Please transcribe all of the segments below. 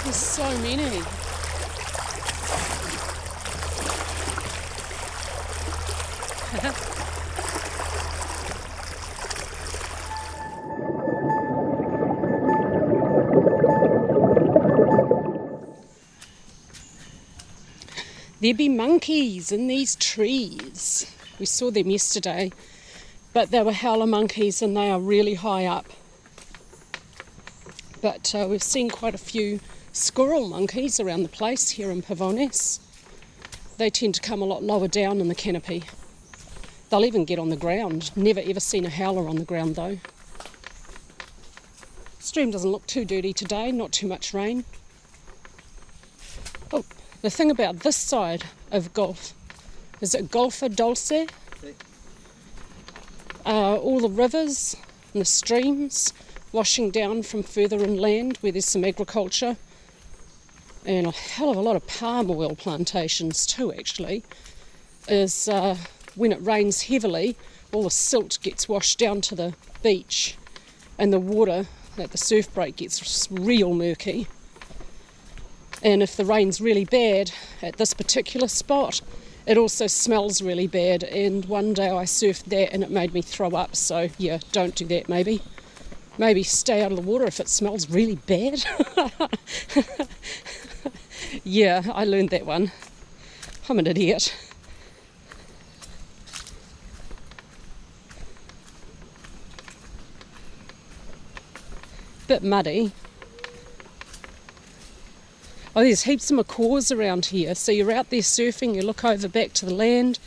There's so many. There be monkeys in these trees. We saw them yesterday, but they were howler monkeys and they are really high up. But we've seen quite a few squirrel monkeys around the place here in Pavones. They tend to come a lot lower down in the canopy. They'll even get on the ground. Never ever seen a howler on the ground though. Stream doesn't look too dirty today, not too much rain. Oh, the thing about this side of Gulf, is it Golfa Dulce? All the rivers and the streams washing down from further inland where there's some agriculture and a hell of a lot of palm oil plantations too actually, is when it rains heavily all the silt gets washed down to the beach and the water at the surf break gets real murky. And if the rain's really bad at this particular spot, it also smells really bad, and one day I surfed that and it made me throw up, so yeah, don't do that maybe. Maybe stay out of the water if it smells really bad. Yeah, I learned that one. I'm an idiot. Bit muddy. Oh, there's heaps of macaws around here. So you're out there surfing, you look over back to the land,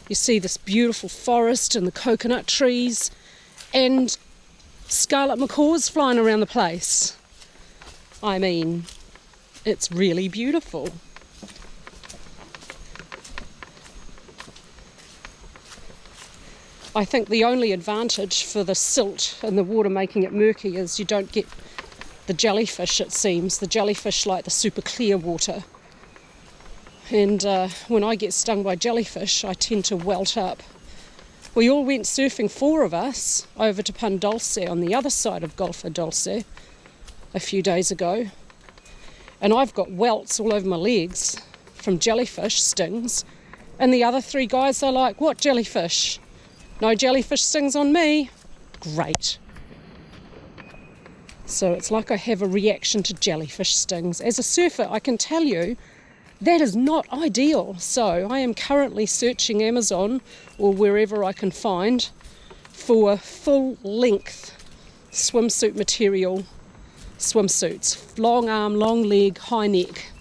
you see this beautiful forest and the coconut trees and scarlet macaws flying around the place. I mean, it's really beautiful. I think the only advantage for the silt and the water making it murky is you don't get the jellyfish, it seems. The jellyfish like the super clear water. And when I get stung by jellyfish, I tend to welt up. We all went surfing, 4 of us, over to Pan Dulce on the other side of Golfa Dulce a few days ago. And I've got welts all over my legs from jellyfish stings. And the other 3 guys are like, what jellyfish? No jellyfish stings on me. Great. So it's like I have a reaction to jellyfish stings. As a surfer, I can tell you that is not ideal. So I am currently searching Amazon or wherever I can find for full length swimsuit material swimsuits. Long arm, long leg, high neck.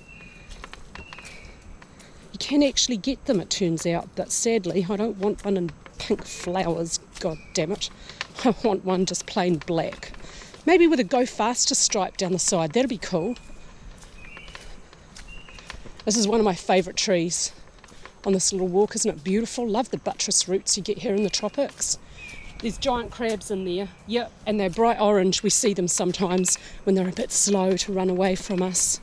You can actually get them, it turns out, but sadly I don't want one in pink flowers, god damn it. I want one just plain black. Maybe with a Go Faster stripe down the side, that'd be cool. This is one of my favourite trees on this little walk, isn't it beautiful? Love the buttress roots you get here in the tropics. There's giant crabs in there, yep, and they're bright orange. We see them sometimes when they're a bit slow to run away from us.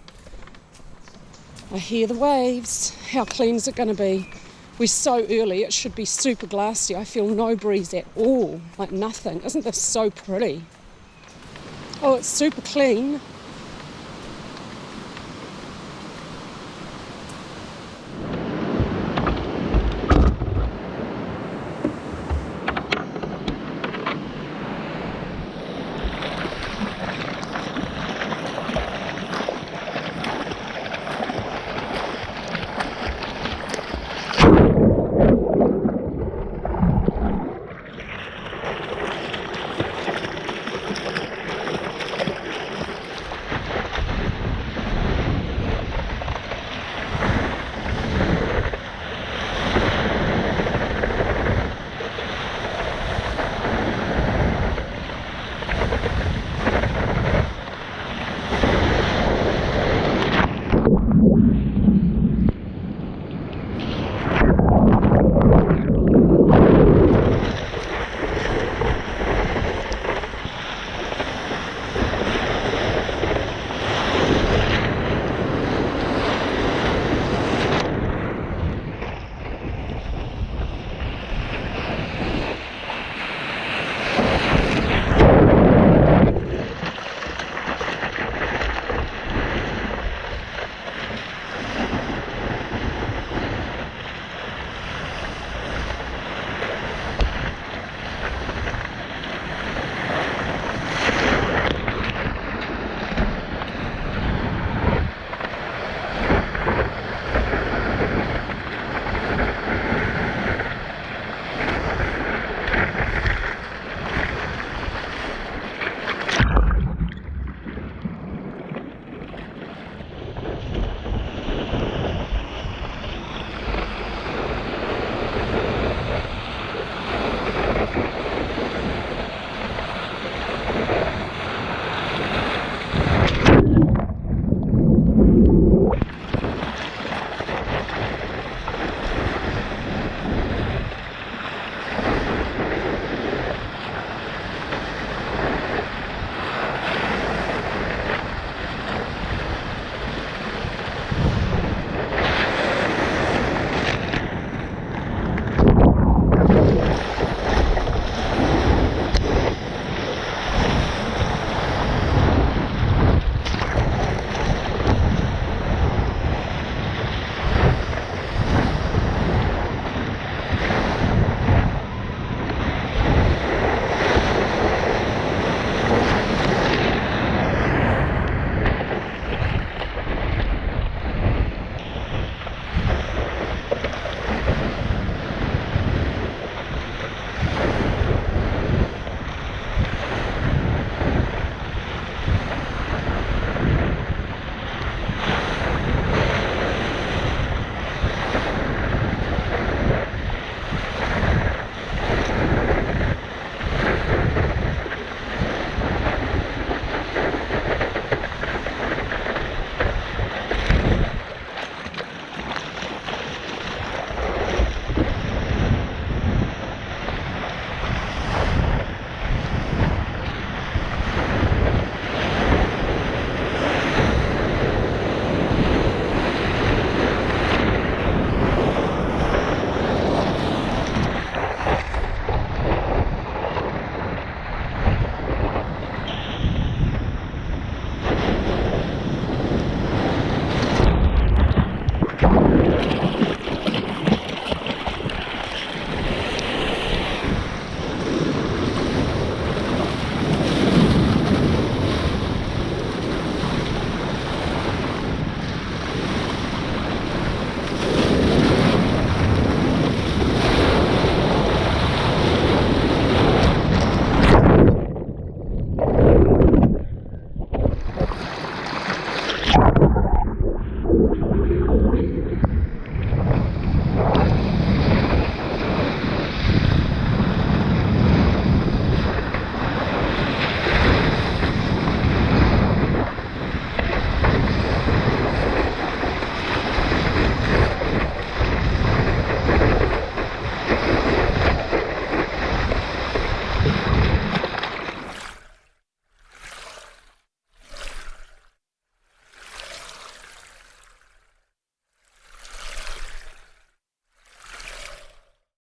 I hear the waves. How clean is it going to be? We're so early, it should be super glassy. I feel no breeze at all, like nothing. Isn't this so pretty? Oh, it's super clean.